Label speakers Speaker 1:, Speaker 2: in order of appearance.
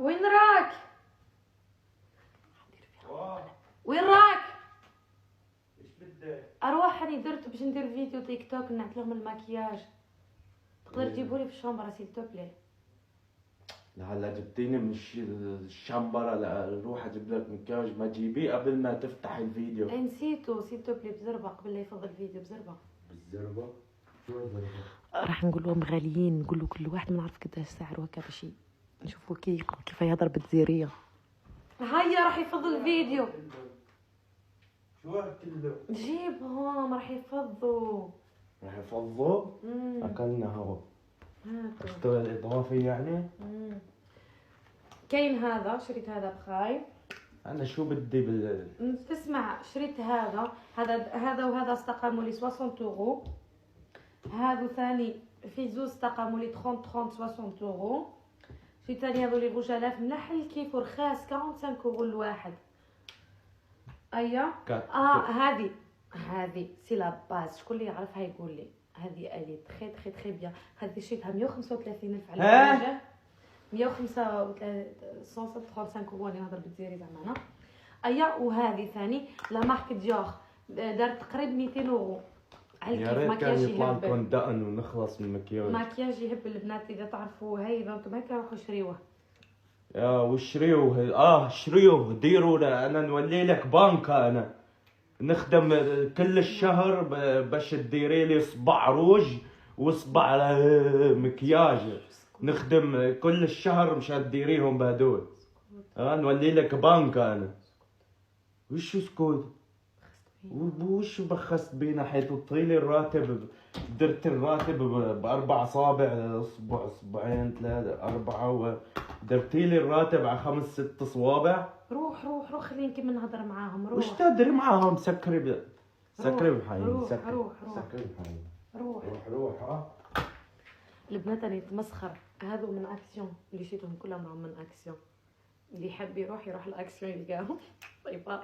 Speaker 1: وين راك؟ وين راك؟
Speaker 2: ايش بدك؟
Speaker 1: اروح راني درت باش ندير فيديو تيك توك نعت لهم الماكياج. تقدر تجيبولي في الشومبرا سيل تو بلي؟
Speaker 2: لهلا جبتيني من الشمبرة، روح اجيب لك مكياج، ما تجيبيه قبل ما تفتح الفيديو.
Speaker 1: اي نسيتو سيل تو بلي بزربه قبل لا يفضل الفيديو بزربه.
Speaker 2: بالزربة؟ شو الزربة؟
Speaker 1: راح نقول لهم غاليين، نقول له كل واحد ما نعرف قداش سعره هكا باش نشوفوا كيف يهضر بالجزيريه. هيا راح يفضل الفيديو.
Speaker 2: شو كله؟
Speaker 1: جيبهم راح يفضوا.
Speaker 2: راح يفضوا؟ اكلنا هوا. اختار الاضافي يعني؟
Speaker 1: كاين هذا، شريت هذا بخاي.
Speaker 2: انا شو بدي
Speaker 1: تسمع، شريت هذا وهذا استقاموا لي 60 اورو. هذا ثاني في زوز استقاموا لي 30 60 اورو. شريت ثاني هذو لي روجالاف ملحل كيف ورخاص 45 اورو الواحد. ايا هذه سي لا باز، شكون اللي يعرفها يقول لي. هذه الي تخي بيان. هذه شريتها 135 الف على الواجهه. 135 اورو راني نهضر بالجزائري زعما انا. ايا وهذه ثاني لا مارك ديور دارت تقريبا 200 اورو على
Speaker 2: يا
Speaker 1: كيف
Speaker 2: ريت كان
Speaker 1: مكياج
Speaker 2: يطلع
Speaker 1: يهبل.
Speaker 2: لكم دقن ونخلص من المكياج.
Speaker 1: مكياج يهبل البنات اذا تعرفوا هاي انتم هكا روحوا شريوه.
Speaker 2: وشريوه شريوه ديروا. انا نولي لك بنكة، انا نخدم كل الشهر باش تديري لي صبع روج وصبع مكياج. نخدم كل الشهر مشان تديريهم بهدول. نولي لك بنكة انا. وش سكوت؟ وش بخست بينا حيث طيلي الراتب؟ درت الراتب باربع اصابع، اصبع اصبعين ثلاثة اربعة، ودرتي لي الراتب على 5 6 صوابع.
Speaker 1: روح خلينا نكمل نهضر معاهم. روح.
Speaker 2: وش تدري معاهم؟ سكري بحالي. روح.
Speaker 1: البنات راني نتمسخر. هذو من اكسيون اللي شيتهم كلهم راهم من اكسيون. اللي يحب يروح الاكسيون يلقاهم. باي باي.